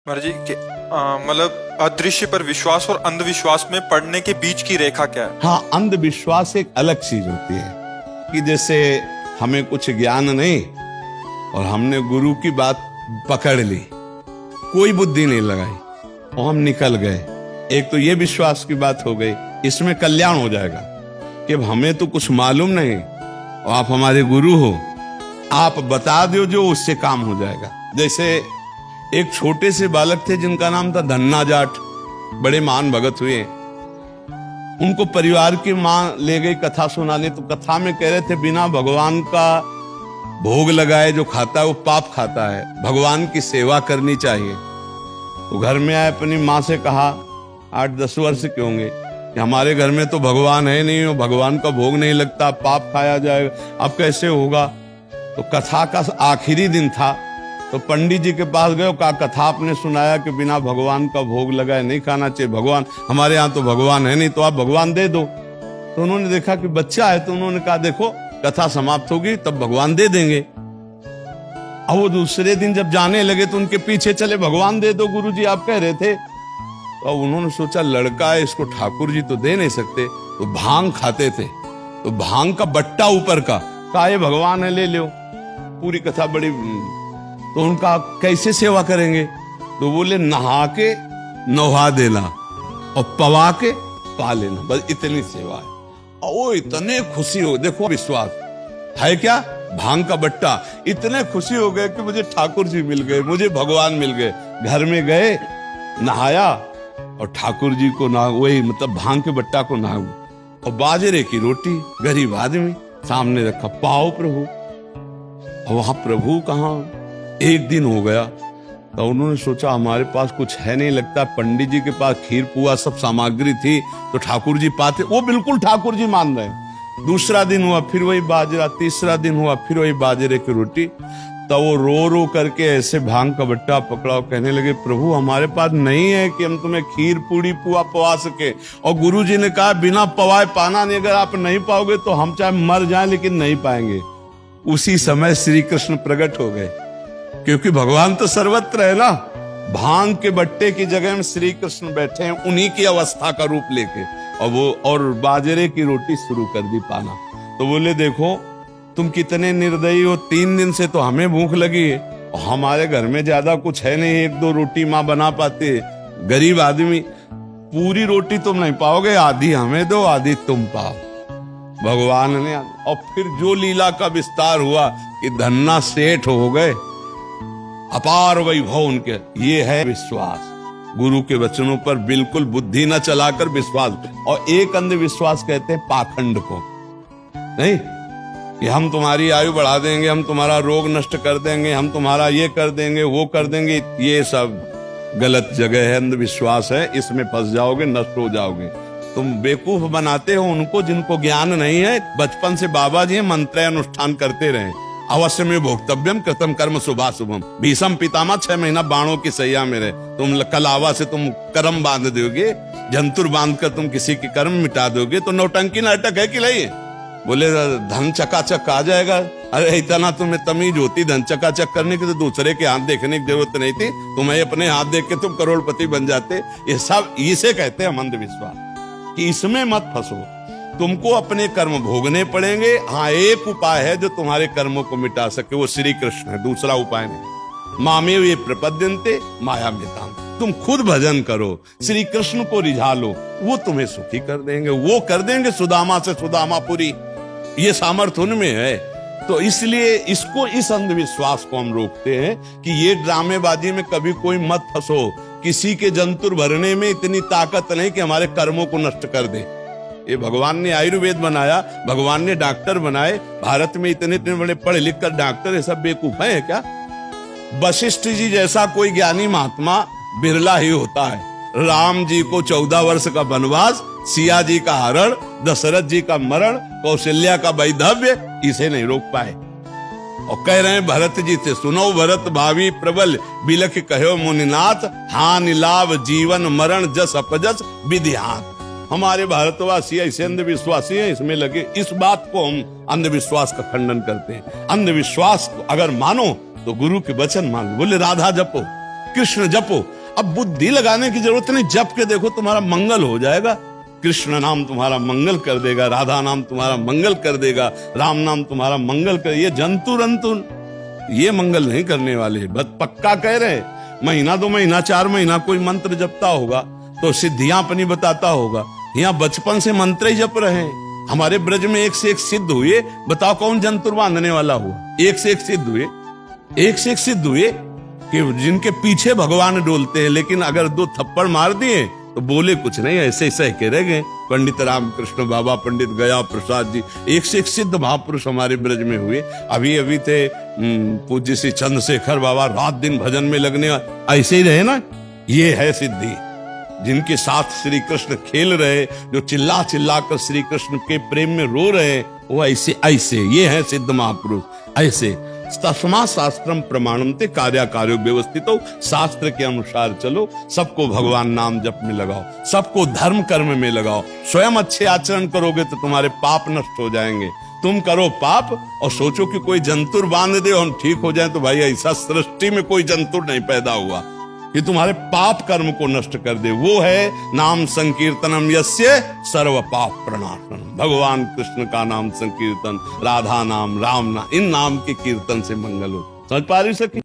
महाराज जी मतलब अदृश्य पर विश्वास और अंधविश्वास में पड़ने के बीच की रेखा क्या है? हाँ, अंधविश्वास एक अलग चीज होती है कि जैसे हमें कुछ ज्ञान नहीं और हमने गुरु की बात पकड़ ली, कोई बुद्धि नहीं लगाई और हम निकल गए। एक तो ये विश्वास की बात हो गई, इसमें कल्याण हो जाएगा कि अब हमें तो कुछ मालूम नहीं और आप हमारे गुरु हो, आप बता दो जो उससे काम हो जाएगा। जैसे एक छोटे से बालक थे जिनका नाम था धन्ना जाट, बड़े महान भगत हुए। उनको परिवार की मां ले गई कथा सुनाने, तो कथा में कह रहे थे बिना भगवान का भोग लगाए जो खाता है वो पाप खाता है, भगवान की सेवा करनी चाहिए। तो घर में आए, अपनी माँ से कहा, 8-10 वर्ष के होंगे, कि हमारे घर में तो भगवान है नहीं, भगवान का भोग नहीं लगता, पाप खाया जाएगा, अब कैसे होगा। तो कथा का आखिरी दिन था, तो पंडित जी के पास गए, कहा कथा आपने सुनाया कि बिना भगवान का भोग लगाए नहीं खाना चाहिए, भगवान हमारे यहाँ तो भगवान है नहीं, तो आप भगवान दे दो। तो उन्होंने देखा कि बच्चा है, तो उन्होंने कहा देखो कथा समाप्त होगी तब भगवान दे देंगे। अब वो दूसरे दिन जब जाने लगे तो उनके पीछे चले, भगवान दे दो गुरुजी आप कह रहे थे। तो उन्होंने सोचा लड़का है, इसको ठाकुर जी तो दे नहीं सकते, तो भांग खाते थे, तो भांग का बट्टा ऊपर का, कहा ये भगवान है ले लो। पूरी कथा बड़ी, तो उनका कैसे सेवा करेंगे, तो बोले नहा के नहा देना और पवा के पा लेना, बस इतनी सेवा है। और वो इतने खुशी हो, देखो विश्वास है क्या, भांग का बट्टा, इतने खुशी हो गए कि मुझे ठाकुर जी मिल गए, मुझे भगवान मिल गए। घर में गए, नहाया और ठाकुर जी को ना, वही मतलब भांग के बट्टा को नहा, और बाजरे की रोटी, गरीब आदमी सामने रखा, पाओ प्रभु। और वहां प्रभु कहाँ, एक दिन हो गया, तो उन्होंने सोचा हमारे पास कुछ है नहीं, लगता पंडित जी के पास खीर पुआ सब सामग्री थी तो ठाकुर जी पाते, वो बिल्कुल ठाकुर जी मान रहे। दूसरा दिन हुआ फिर वही बाजरा, तीसरा दिन हुआ फिर वही बाजरे की रोटी। तो वो रो रो करके ऐसे भांग का बट्टा पकड़ा और कहने लगे प्रभु हमारे पास नहीं है कि हम तुम्हें खीर पूड़ी पुआ पवा सके। और गुरु जी ने कहा बिना पवाए पाना नहीं, अगर आप नहीं पाओगे तो हम चाहे मर जाएं लेकिन नहीं पाएंगे। उसी समय श्री कृष्ण प्रकट हो गए, क्योंकि भगवान तो सर्वत्र है ना। भांग के बट्टे की जगह में श्री कृष्ण बैठे हैं, उन्हीं की अवस्था का रूप लेके, और वो और बाजरे की रोटी शुरू कर दी पाना। तो बोले देखो तुम कितने निर्दयी हो, 3 दिन से तो हमें भूख लगी है और हमारे घर में ज्यादा कुछ है नहीं, 1-2 रोटी माँ बना पाती है, गरीब आदमी, पूरी रोटी तुम नहीं पाओगे, आधी हमें दो आधी तुम पाओ। भगवान ने, और फिर जो लीला का विस्तार हुआ कि धन्ना सेठ हो गए, अपार वैभव उनके। ये है विश्वास, गुरु के वचनों पर बिल्कुल बुद्धि न चलाकर विश्वास। और एक अंधविश्वास कहते हैं पाखंड को, नहीं कि हम तुम्हारी आयु बढ़ा देंगे, हम तुम्हारा रोग नष्ट कर देंगे, हम तुम्हारा ये कर देंगे वो कर देंगे, ये सब गलत जगह है, अंधविश्वास है, इसमें फंस जाओगे, नष्ट हो जाओगे। तुम बेवकूफ बनाते हो उनको जिनको ज्ञान नहीं है। बचपन से बाबा जी मंत्र अनुष्ठान करते रहे, अवश्य में भोक्तव्यम कृतम कर्म शुभाशुभम, भीषम पितामह 6 महीना बाणों की सैया में रहे। तुम कलावा से तुम कर्म बांध दोगे, जंतुर बांध कर तुम किसी के कर्म मिटा दोगे, तो नौटंकी नाटक है कि नहीं। बोले धन चकाचक आ जाएगा, अरे इतना तुम्हें तमीज होती धन चकाचक करने की तो दूसरे के हाथ देखने की जरूरत नहीं थी, तुम्हें अपने हाथ देख के तुम करोड़पति बन जाते। ये सब इसे कहते हैं अंधविश्वास, कि इसमें मत फंसो, तुमको अपने कर्म भोगने पड़ेंगे। हाँ, एक उपाय है जो तुम्हारे कर्मों को मिटा सके, वो श्री कृष्ण है, दूसरा उपाय नहीं। मामेव ये प्रपद्यन्ते माया मेताम, तुम खुद भजन करो, श्री कृष्ण को रिझा लो, वो तुम्हें सुखी कर देंगे, वो कर देंगे सुदामा से सुदामापुरी, ये सामर्थ्य उनमें है। तो इसलिए इसको, इस अंधविश्वास को हम रोकते हैं कि ये ड्रामेबाजी में कभी कोई मत फंसो। किसी के जंतुर भरने में इतनी ताकत नहीं कि हमारे कर्मों को नष्ट कर दे। ये भगवान ने आयुर्वेद बनाया, भगवान ने डॉक्टर बनाए, भारत में इतने इतने बड़े पढ़े लिख कर डॉक्टर, ये सब बेवकूफ है क्या। वशिष्ठ जी जैसा कोई ज्ञानी महात्मा बिरला ही होता है। राम जी को 14 वर्ष का वनवास, सिया जी का हरण, दशरथ जी का मरण, कौशल्या का वैधव्य, इसे नहीं रोक पाए। और कह रहे हैं भरत जी से, सुनो भरत भावी प्रबल, बिलख कहो मुनिनाथ, हानि लाभ जीवन मरण जस अपजस विधिहान। हमारे भारतवासी ऐसे अंधविश्वासी हैं, इसमें लगे। इस बात को हम अंधविश्वास का खंडन करते हैं। अंधविश्वास को अगर मानो तो गुरु के वचन मान लो। बोले राधा जपो, कृष्ण जपो। अब बुद्धि लगाने की जरूरत नहीं, जप के देखो तुम्हारा मंगल हो जाएगा। कृष्ण नाम तुम्हारा मंगल कर देगा, राधा नाम तुम्हारा मंगल कर देगा, राम नाम तुम्हारा मंगल कर। ये जंतु रंतु ये मंगल नहीं करने वाले हैं। बस पक्का कह रहे हैं, महीना 2 महीना 4 महीना कोई मंत्र जपता होगा तो सिद्धियां अपनी बताता होगा। यहाँ बचपन से मंत्र ही जप रहे हैं। हमारे ब्रज में एक से एक सिद्ध हुए। बताओ कौन जंतुर बांधने वाला हुआ? एक से एक सिद्ध हुए, एक से एक सिद्ध हुए कि जिनके पीछे भगवान डोलते हैं, लेकिन अगर 2 थप्पड़ मार दिए तो बोले कुछ नहीं, ऐसे ही सह के रह गए। पंडित रामकृष्ण बाबा, पंडित गया प्रसाद जी, एक से एक सिद्ध महापुरुष हमारे ब्रज में हुए। अभी अभी थे पूज्य श्री चंद्रशेखर बाबा, रात दिन भजन में लगने, ऐसे ही रहे ना। ये है सिद्धि, जिनके साथ श्री कृष्ण खेल रहे, जो चिल्ला चिल्ला कर श्री कृष्ण के प्रेम में रो रहे, वो ऐसे ऐसे ये है सिद्ध महापुरुष। ऐसे तस्मा शास्त्रम प्रमाणमते कार्याकार्यो व्यवस्थित हो। शास्त्र के अनुसार चलो, सबको भगवान नाम जप में लगाओ, सबको धर्म कर्म में लगाओ। स्वयं अच्छे आचरण करोगे तो तुम्हारे पाप नष्ट हो जाएंगे। तुम करो पाप और सोचो कि कोई जंतुर बांध दे और हम ठीक हो जाए, तो भाई ऐसा सृष्टि में कोई जंतुर नहीं पैदा हुआ कि तुम्हारे पाप कर्म को नष्ट कर दे। वो है नाम संकीर्तनम यस्य सर्व पाप प्रणाशनम। भगवान कृष्ण का नाम संकीर्तन, राधा नाम, राम नाम, इन नाम के कीर्तन से मंगल हो। समझ पा रही सकी?